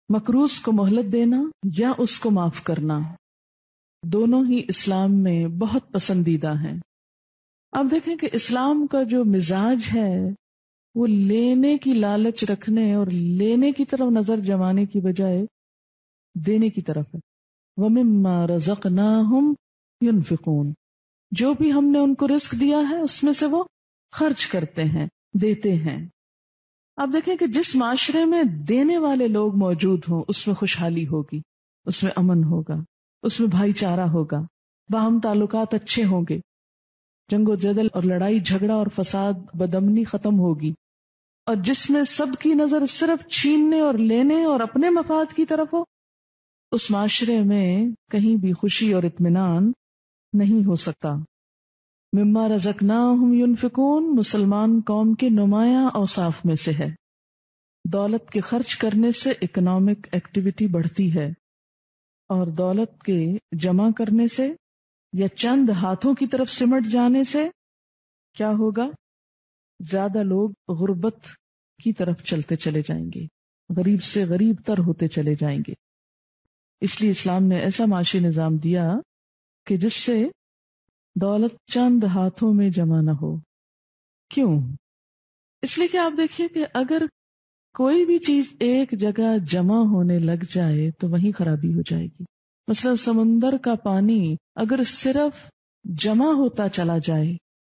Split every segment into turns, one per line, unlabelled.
مقروض کو مہلت دینا یا اس کو معاف کرنا، دونوں ہی اسلام میں بہت پسندیدہ ہیں۔ اب دیکھیں کہ اسلام کا جو مزاج ہے وہ لینے کی لالچ رکھنے اور لینے کی طرف نظر جمانے کی بجائے دینے کی طرف ہے۔ وَمِمَّا رَزَقْنَاهُمْ يُنْفِقُونَ، جو بھی ہم نے ان کو رزق دیا ہے اس میں سے وہ خرچ کرتے ہیں، دیتے ہیں۔ اب دیکھیں کہ جس معاشرے میں دینے والے لوگ موجود ہوں اس میں خوشحالی ہوگی، اس میں امن ہوگا، اس میں بھائی چارہ ہوگا، باہم تعلقات اچھے ہوں گے، جنگ و جدل اور لڑائی جھگڑا اور فساد بدامنی ختم ہوگی۔ اور جس میں سب کی نظر صرف چھیننے اور لینے اور اپنے مفاد کی طرف ہو، اس معاشرے میں کہیں بھی خوشی اور اطمینان نہیں ہو سکتا۔ مما رزقناہم ینفقون مسلمان قوم کے نمایاں اوصاف میں سے ہے۔ دولت کے خرچ کرنے سے اکنامک ایکٹیویٹی بڑھتی ہے، اور دولت کے جمع کرنے سے یا چند ہاتھوں کی طرف سمٹ جانے سے کیا ہوگا؟ زیادہ لوگ غربت کی طرف چلتے چلے جائیں گے، غریب سے غریب تر ہوتے چلے جائیں گے۔ اس لیے اسلام نے ایسا معاشی نظام دیا کہ جس سے دولت چند ہاتھوں میں جمع نہ ہو۔ کیوں؟ اس لیے کہ آپ دیکھیے کہ اگر کوئی بھی چیز ایک جگہ جمع ہونے لگ جائے تو وہیں خرابی ہو جائے گی۔ مثلا سمندر کا پانی اگر صرف جمع ہوتا چلا جائے،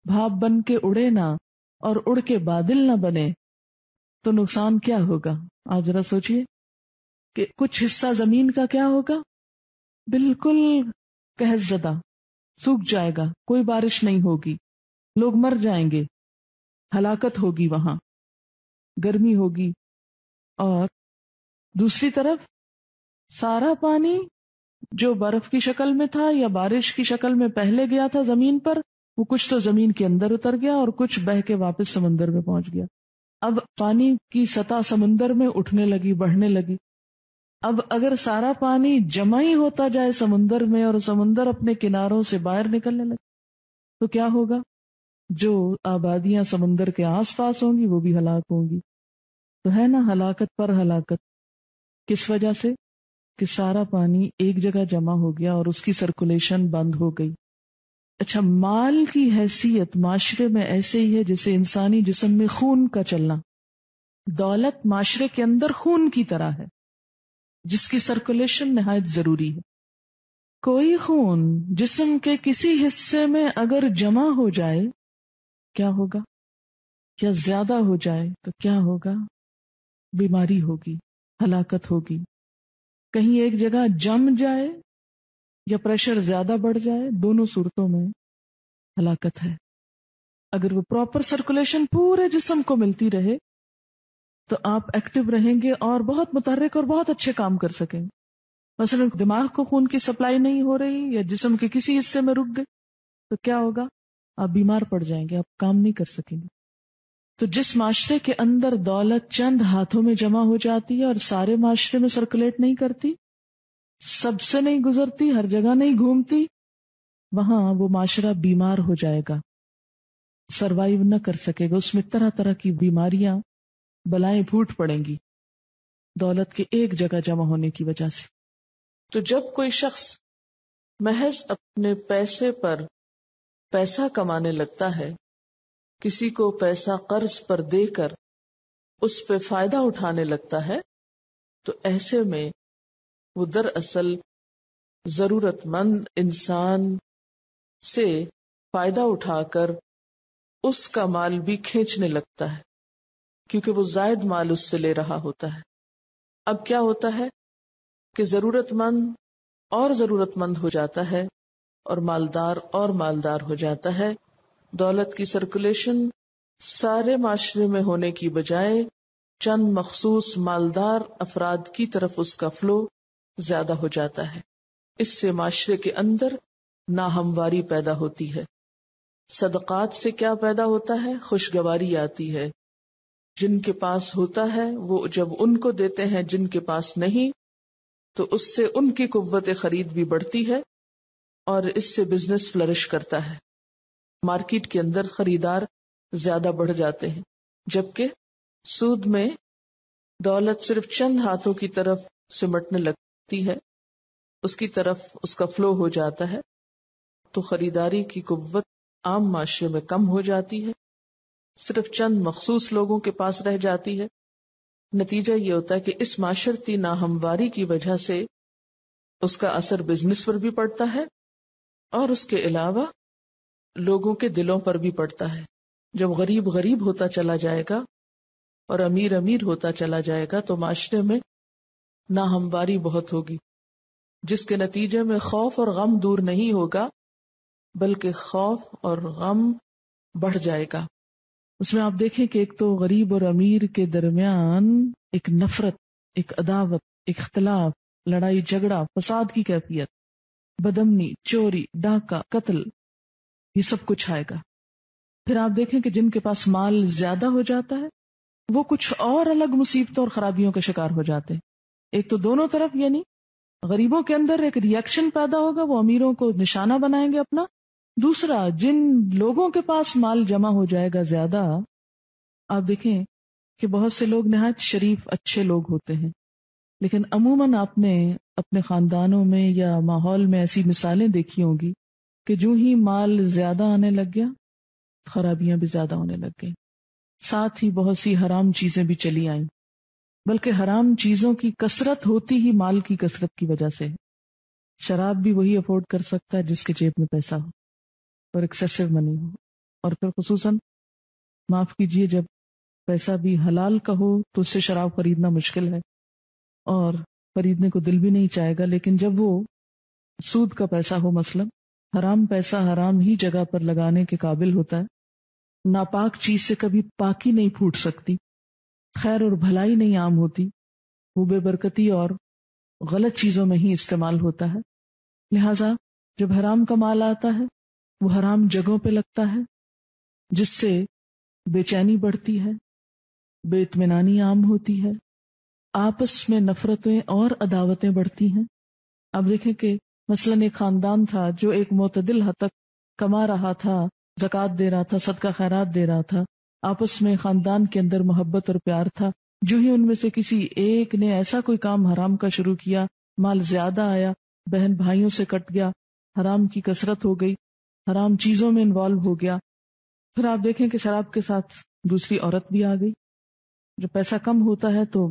بھاپ بن کے اڑے نہ اور اڑ کے بادل نہ بنے، تو نقصان کیا ہوگا؟ آپ ذرا سوچئے کہ کچھ حصہ زمین کا کیا ہوگا؟ بالکل قحط زدہ، سوکھ جائے گا، کوئی بارش نہیں ہوگی، لوگ مر جائیں گے، ہلاکت ہوگی، وہاں گرمی ہوگی۔ اور دوسری طرف سارا پانی جو برف کی شکل میں تھا یا بارش کی شکل میں پہلے گیا تھا زمین پر، وہ کچھ تو زمین کے اندر اتر گیا اور کچھ بہہ کے واپس سمندر میں پہنچ گیا۔ اب پانی کی سطح سمندر میں اٹھنے لگی، بڑھنے لگی۔ اب اگر سارا پانی جمع ہی ہوتا جائے سمندر میں اور سمندر اپنے کناروں سے باہر نکلنے لگے تو کیا ہوگا؟ جو آبادیاں سمندر کے آس پاس ہوں گی وہ بھی ہلاک ہوں گی۔ تو ہے نا ہلاکت پر ہلاکت، کس وجہ سے؟ کہ سارا پانی ایک جگہ جمع ہو گیا اور اس کی سرکولیشن بند ہو گئی۔ اچھا، مال کی حیثیت معاشرے میں ایسے ہی ہے جیسے انسانی جسم میں خون کا چلنا۔ دولت معاشرے کے اندر خون کی طرح ہے جس کی سرکولیشن نہایت ضروری ہے۔ کوئی خون جسم کے کسی حصے میں اگر جمع ہو جائے کیا ہوگا؟ یا زیادہ ہو جائے تو کیا ہوگا؟ بیماری ہوگی، ہلاکت ہوگی۔ کہیں ایک جگہ جم جائے یا پریشر زیادہ بڑھ جائے، دونوں صورتوں میں ہلاکت ہے۔ اگر وہ پراپر سرکولیشن پورے جسم کو ملتی رہے تو آپ ایکٹیو رہیں گے اور بہت متحرک اور بہت اچھے کام کر سکیں گے۔ مثلا دماغ کو خون کی سپلائی نہیں ہو رہی یا جسم کے کسی حصے میں رک گئے تو کیا ہوگا؟ آپ بیمار پڑ جائیں گے، آپ کام نہیں کر سکیں گے۔ تو جس معاشرے کے اندر دولت چند ہاتھوں میں جمع ہو جاتی ہے اور سارے معاشرے میں سرکولیٹ نہیں کرتی، سب سے نہیں گزرتی، ہر جگہ نہیں گھومتی، وہاں وہ معاشرہ بیمار ہو جائے گا، سروائیو نہ کر سکے گا، اس میں طرح طرح کی بیماریاں، بلائیں پھوٹ پڑیں گی دولت کے ایک جگہ جمع ہونے کی وجہ سے۔ تو جب کوئی شخص محض اپنے پیسے پر پیسہ کمانے لگتا ہے، کسی کو پیسہ قرض پر دے کر اس پہ فائدہ اٹھانے لگتا ہے، تو ایسے میں وہ دراصل ضرورت مند انسان سے فائدہ اٹھا کر اس کا مال بھی کھینچنے لگتا ہے، کیونکہ وہ زائد مال اس سے لے رہا ہوتا ہے۔ اب کیا ہوتا ہے کہ ضرورت مند اور ضرورت مند ہو جاتا ہے اور مالدار ہو جاتا ہے۔ دولت کی سرکولیشن سارے معاشرے میں ہونے کی بجائے چند مخصوص مالدار افراد کی طرف اس کا فلو زیادہ ہو جاتا ہے۔ اس سے معاشرے کے اندر ناہمواری پیدا ہوتی ہے۔ صدقات سے کیا پیدا ہوتا ہے؟ خوشگواری آتی ہے۔ جن کے پاس ہوتا ہے وہ جب ان کو دیتے ہیں، جن کے پاس نہیں تو اس سے ان کی قوت خرید بھی بڑھتی ہے اور اس سے بزنس فلرش کرتا ہے۔ مارکیٹ کے اندر خریدار زیادہ بڑھ جاتے ہیں، جبکہ سود میں دولت صرف چند ہاتھوں کی طرف سمٹنے لگتی ہے، اس کی طرف اس کا فلو ہو جاتا ہے، تو خریداری کی قوت عام معاشرے میں کم ہو جاتی ہے، صرف چند مخصوص لوگوں کے پاس رہ جاتی ہے۔ نتیجہ یہ ہوتا ہے کہ اس معاشرتی ناہمواری کی وجہ سے اس کا اثر بزنس پر بھی پڑتا ہے اور اس کے علاوہ لوگوں کے دلوں پر بھی پڑتا ہے۔ جب غریب غریب ہوتا چلا جائے گا اور امیر امیر ہوتا چلا جائے گا تو معاشرے میں ناہمواری بہت ہوگی، جس کے نتیجے میں خوف اور غم دور نہیں ہوگا بلکہ خوف اور غم بڑھ جائے گا۔ اس میں آپ دیکھیں کہ ایک تو غریب اور امیر کے درمیان ایک نفرت، ایک عداوت، ایک اختلاف، لڑائی جھگڑا، فساد کی کیفیت، بدامنی، چوری، ڈاکہ، قتل، یہ سب کچھ آئے گا۔ پھر آپ دیکھیں کہ جن کے پاس مال زیادہ ہو جاتا ہے وہ کچھ اور الگ مصیبتوں اور خرابیوں کا شکار ہو جاتے ہیں۔ ایک تو دونوں طرف، یعنی غریبوں کے اندر ایک ری ایکشن پیدا ہوگا، وہ امیروں کو نشانہ بنائیں گے اپنا۔ دوسرا، جن لوگوں کے پاس مال جمع ہو جائے گا زیادہ، آپ دیکھیں کہ بہت سے لوگ نہایت شریف اچھے لوگ ہوتے ہیں، لیکن عموماً آپ نے اپنے خاندانوں میں یا ماحول میں ایسی مثالیں دیکھی ہوں گی کہ جو ہی مال زیادہ آنے لگ گیا خرابیاں بھی زیادہ ہونے لگ گئی، ساتھ ہی بہت سی حرام چیزیں بھی چلی آئیں، بلکہ حرام چیزوں کی کثرت ہوتی ہی مال کی کثرت کی وجہ سے ہے۔ شراب بھی وہی افورڈ کر سکتا ہے جس کے جیب میں پیسہ ہو اور ایکسیسو منی ہو، اور پھر خصوصاً معاف کیجئے جب پیسہ بھی حلال کا ہو تو اس سے شراب خریدنا مشکل ہے اور خریدنے کو دل بھی نہیں چاہے گا، لیکن جب وہ سود کا پیسہ ہو، مثلا حرام پیسہ حرام ہی جگہ پر لگانے کے قابل ہوتا ہے۔ ناپاک چیز سے کبھی پاکی نہیں پھوٹ سکتی، خیر اور بھلائی نہیں عام ہوتی، وہ بے برکتی اور غلط چیزوں میں ہی استعمال ہوتا ہے۔ لہذا جب حرام کا مال آتا ہے وہ حرام جگہوں پہ لگتا ہے، جس سے بے چینی بڑھتی ہے، بے اطمینانی عام ہوتی ہے، آپس میں نفرتیں اور عداوتیں بڑھتی ہیں۔ اب دیکھیں کہ مثلاً ایک خاندان تھا جو ایک معتدل حد تک کما رہا تھا، زکوٰۃ دے رہا تھا، صدقہ خیرات دے رہا تھا، آپس میں خاندان کے اندر محبت اور پیار تھا۔ جو ہی ان میں سے کسی ایک نے ایسا کوئی کام حرام کا شروع کیا، مال زیادہ آیا، بہن بھائیوں سے کٹ گیا، حرام کی کثرت ہو گئی، حرام چیزوں میں انوالو ہو گیا، پھر آپ دیکھیں کہ شراب کے ساتھ دوسری عورت بھی آ گئی۔ جب پیسہ کم ہوتا ہے تو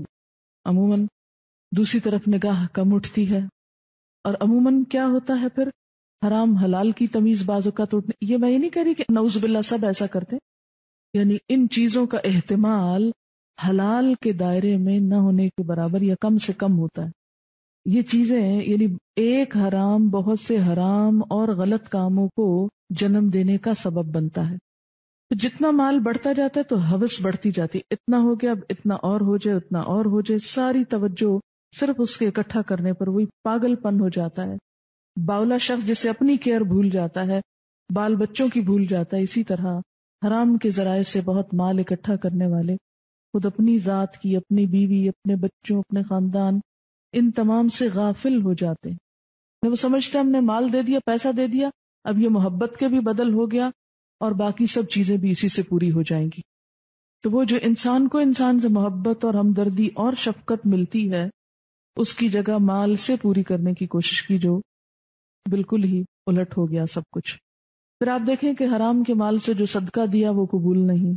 عموماً دوسری طرف نگاہ کم اٹھتی ہے، اور عموماً کیا ہوتا ہے پھر حرام حلال کی تمیز بعض اوقات اٹھنے، یہ میں یہ نہیں کہہ رہی کہ نعوذ باللہ سب ایسا کرتے، یعنی ان چیزوں کا احتمال حلال کے دائرے میں نہ ہونے کے برابر یا کم سے کم ہوتا ہے۔ یہ چیزیں یعنی ایک حرام بہت سے حرام اور غلط کاموں کو جنم دینے کا سبب بنتا ہے۔ تو جتنا مال بڑھتا جاتا ہے تو ہوس بڑھتی جاتی، اتنا ہو گیا اب اتنا اور ہو جائے، اتنا اور ہو جائے، ساری توجہ صرف اس کے اکٹھا کرنے پر، وہی پاگل پن ہو جاتا ہے۔ باولا شخص جسے اپنی کیئر بھول جاتا ہے، بال بچوں کی بھول جاتا ہے، اسی طرح حرام کے ذرائع سے بہت مال اکٹھا کرنے والے خود اپنی ذات کی، اپنی بیوی، اپنے بچوں، اپنے خاندان، ان تمام سے غافل ہو جاتے ہیں۔ وہ سمجھتے ہم نے مال دے دیا، پیسہ دے دیا، اب یہ محبت کے بھی بدل ہو گیا اور باقی سب چیزیں بھی اسی سے پوری ہو جائیں گی۔ تو وہ جو انسان کو انسان سے محبت اور ہمدردی اور شفقت ملتی ہے، اس کی جگہ مال سے پوری کرنے کی کوشش کی، جو بالکل ہی الٹ ہو گیا سب کچھ۔ پھر آپ دیکھیں کہ حرام کے مال سے جو صدقہ دیا وہ قبول نہیں،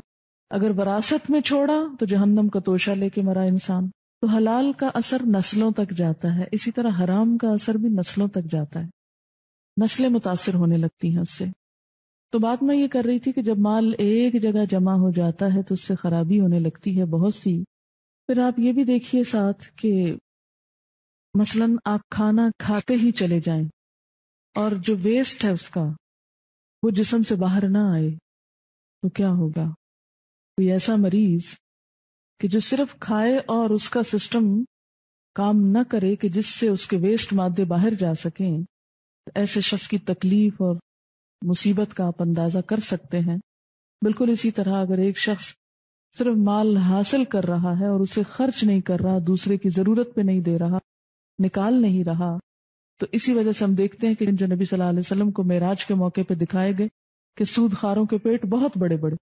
اگر وراثت میں چھوڑا تو جہنم کا توشہ لے کے مرا انسان۔ تو حلال کا اثر نسلوں تک جاتا ہے، اسی طرح حرام کا اثر بھی نسلوں تک جاتا ہے، نسلیں متاثر ہونے لگتی ہیں اس سے۔ تو بات میں یہ کر رہی تھی کہ جب مال ایک جگہ جمع ہو جاتا ہے تو اس سے خرابی ہونے لگتی ہے بہت سی۔ پھر آپ یہ بھی دیکھیے ساتھ کہ مثلاً آپ کھانا کھاتے ہی چلے جائیں اور جو ویسٹ ہے اس کا وہ جسم سے باہر نہ آئے تو کیا ہوگا؟ کوئی ایسا مریض کہ جو صرف کھائے اور اس کا سسٹم کام نہ کرے کہ جس سے اس کے ویسٹ مادے باہر جا سکیں، ایسے شخص کی تکلیف اور مصیبت کا آپ اندازہ کر سکتے ہیں۔ بالکل اسی طرح اگر ایک شخص صرف مال حاصل کر رہا ہے اور اسے خرچ نہیں کر رہا، دوسرے کی ضرورت پہ نہیں دے رہا، نکال نہیں رہا، تو اسی وجہ سے ہم دیکھتے ہیں کہ جو نبی صلی اللہ علیہ وسلم کو معراج کے موقع پہ دکھائے گئے کہ سود خاروں کے پیٹ بہت بڑے بڑے،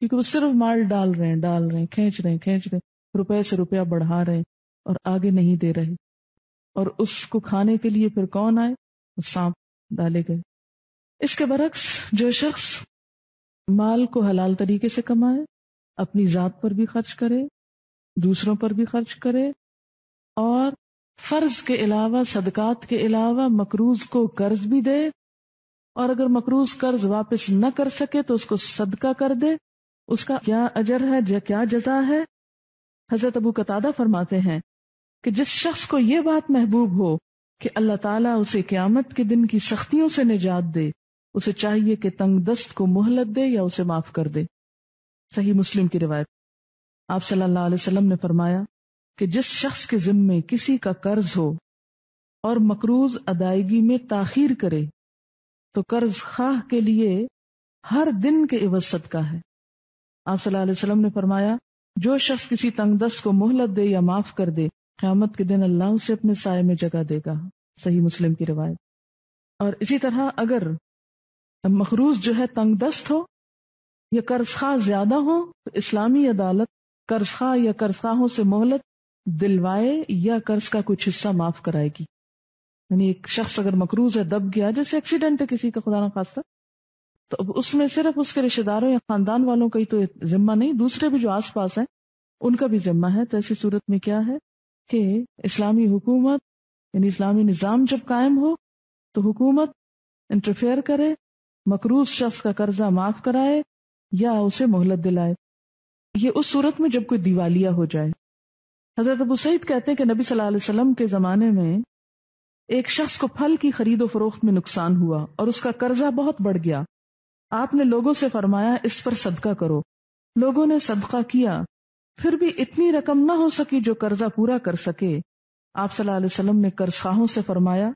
کیونکہ وہ صرف مال ڈال رہے ہیں، کھینچ رہے ہیں، روپے سے روپیہ بڑھا رہے ہیں اور آگے نہیں دے رہے۔ اور اس کو کھانے کے لیے پھر کون آئے؟ وہ سانپ ڈالے گئے۔ اس کے برعکس جو شخص مال کو حلال طریقے سے کمائے، اپنی ذات پر بھی خرچ کرے، دوسروں پر بھی خرچ کرے، اور فرض کے علاوہ، صدقات کے علاوہ مقروض کو قرض بھی دے، اور اگر مقروض قرض واپس نہ کر سکے تو اس کو صدقہ کر دے، اس کا کیا اجر ہے، کیا جزا ہے؟ حضرت ابو قتادہ فرماتے ہیں کہ جس شخص کو یہ بات محبوب ہو کہ اللہ تعالیٰ اسے قیامت کے دن کی سختیوں سے نجات دے، اسے چاہیے کہ تنگ دست کو مہلت دے یا اسے معاف کر دے۔ صحیح مسلم کی روایت۔ آپ صلی اللہ علیہ وسلم نے فرمایا کہ جس شخص کے ذمے کسی کا قرض ہو اور مقروض ادائیگی میں تاخیر کرے تو قرض خواہ کے لیے ہر دن کے عوض صدقہ ہے۔ آپ صلی اللہ علیہ وسلم نے فرمایا جو شخص کسی تنگ دست کو مہلت دے یا معاف کر دے، قیامت کے دن اللہ اسے اپنے سائے میں جگہ دے گا۔ صحیح مسلم کی روایت۔ اور اسی طرح اگر مقروض جو ہے تنگ دست ہو یا قرض خواہ زیادہ ہو تو اسلامی عدالت قرض خواہ یا قرض خواہوں سے مہلت دلوائے یا قرض کا کچھ حصہ معاف کرائے گی۔ یعنی ایک شخص اگر مقروض ہے، دب گیا، جیسے ایکسیڈنٹ ہے کسی کا خدا نہ خواستہ، تو اب اس میں صرف اس کے رشتے داروں یا خاندان والوں کا ہی تو ذمہ نہیں، دوسرے بھی جو آس پاس ہیں ان کا بھی ذمہ ہے۔ تو ایسی صورت میں کیا ہے کہ اسلامی حکومت یعنی اسلامی نظام جب قائم ہو تو حکومت انٹرفیئر کرے، مقروض شخص کا قرضہ معاف کرائے یا اسے مہلت دلائے۔ یہ اس صورت میں جب کوئی دیوالیہ ہو جائے۔ حضرت ابو سعید کہتے ہیں کہ نبی صلی اللہ علیہ وسلم کے زمانے میں ایک شخص کو پھل کی خرید و فروخت میں نقصان ہوا اور اس کا قرضہ بہت بڑھ گیا۔ آپ نے لوگوں سے فرمایا اس پر صدقہ کرو۔ لوگوں نے صدقہ کیا، پھر بھی اتنی رقم نہ ہو سکی جو قرضہ پورا کر سکے۔ آپ صلی اللہ علیہ وسلم نے قرض خواہوں سے فرمایا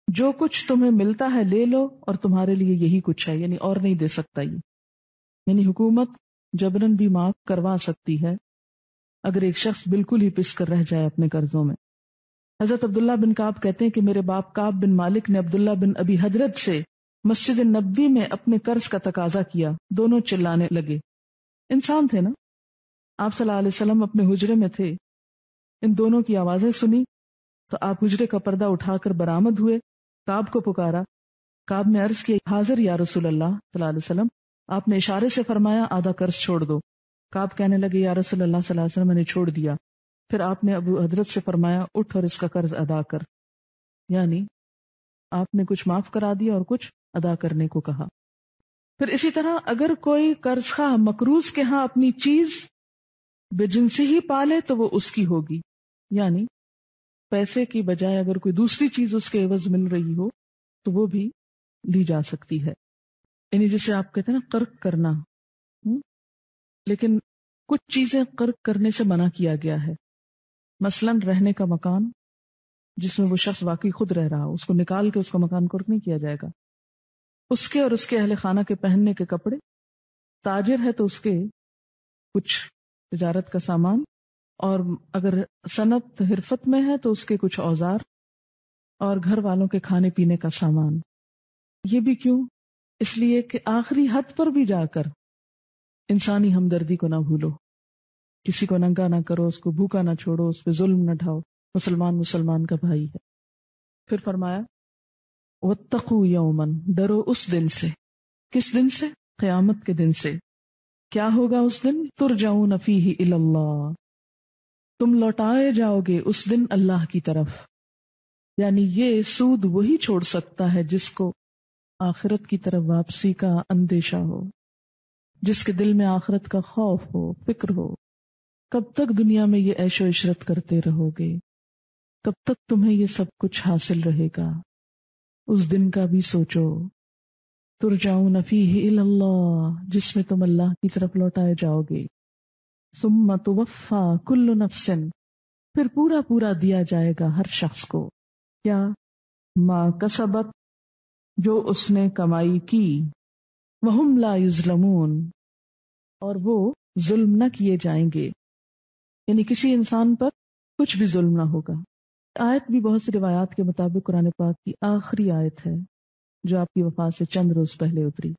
جو کچھ تمہیں ملتا ہے لے لو اور تمہارے لیے یہی کچھ ہے، یعنی اور نہیں دے سکتا یہ۔ یعنی حکومت جبرن بھی معاف کروا سکتی ہے اگر ایک شخص بالکل ہی پس کر رہ جائے اپنے قرضوں میں۔ حضرت عبداللہ بن کعب کہتے ہیں کہ میرے باپ کعب بن مالک نے عبداللہ بن ابی حضرت سے مسجد نبوی میں اپنے قرض کا تقاضا کیا، دونوں چلانے لگے۔ انسان تھے نا، آپ صلی اللہ علیہ وسلم اپنے حجرے میں تھے، ان دونوں کی آوازیں سنی تو آپ حجرے کا پردہ اٹھا کر برآمد ہوئے، کعب کو پکارا۔ کعب نے عرض کی حاضر یا رسول اللہ صلی اللہ علیہ وسلم۔ آپ نے اشارے سے فرمایا آدھا قرض چھوڑ دو۔ کعب کہنے لگے یا رسول اللہ صلی اللہ علیہ وسلم میں نے چھوڑ دیا۔ پھر آپ نے ابو حضرت سے فرمایا اٹھ اور اس کا قرض ادا کر، یعنی آپ نے کچھ معاف کرا دیا اور کچھ ادا کرنے کو کہا۔ پھر اسی طرح اگر کوئی قرض خواہ مقروض کے ہاں اپنی چیز بے جنسی ہی پالے تو وہ اس کی ہوگی، یعنی پیسے کی بجائے اگر کوئی دوسری چیز اس کے عوض مل رہی ہو تو وہ بھی لی جا سکتی ہے، یعنی جسے آپ کہتے ہیں نا قرض کرنا۔ لیکن کچھ چیزیں قرض کرنے سے منع کیا گیا ہے، مثلا رہنے کا مکان جس میں وہ شخص واقعی خود رہ رہا ہو، اس کو نکال کے اس کا مکان قرض نہیں کیا جائے گا۔ اس کے اور اس کے اہل خانہ کے پہننے کے کپڑے، تاجر ہے تو اس کے کچھ تجارت کا سامان، اور اگر صنعت حرفت میں ہے تو اس کے کچھ اوزار، اور گھر والوں کے کھانے پینے کا سامان۔ یہ بھی کیوں؟ اس لیے کہ آخری حد پر بھی جا کر انسانی ہمدردی کو نہ بھولو، کسی کو ننگا نہ کرو، اس کو بھوکا نہ چھوڑو، اس پہ ظلم نہ ڈھاؤ، مسلمان کا بھائی ہے۔ پھر فرمایا واتقوا یوما، ڈرو اس دن سے۔ کس دن سے؟ قیامت کے دن سے۔ کیا ہوگا اس دن؟ ترجعون فیہ الی اللہ، تم لوٹائے جاؤ گے اس دن اللہ کی طرف۔ یعنی یہ سود وہی چھوڑ سکتا ہے جس کو آخرت کی طرف واپسی کا اندیشہ ہو، جس کے دل میں آخرت کا خوف ہو، فکر ہو۔ کب تک دنیا میں یہ عیش و عشرت کرتے رہو گے؟ کب تک تمہیں یہ سب کچھ حاصل رہے گا؟ اس دن کا بھی سوچو۔ ترجعون فیہ الی اللہ، جس میں تم اللہ کی طرف لوٹائے جاؤ گے۔ ثم توفی کل نفس، پھر پورا پورا دیا جائے گا ہر شخص کو، کیا؟ ما کسبت، جو اس نے کمائی کی، وہم لا یظلمون، اور وہ ظلم نہ کیے جائیں گے، یعنی کسی انسان پر کچھ بھی ظلم نہ ہوگا۔ آیت بھی بہت سی روایات کے مطابق قرآن پاک کی آخری آیت ہے جو آپ کی وفات سے چند روز پہلے اتری۔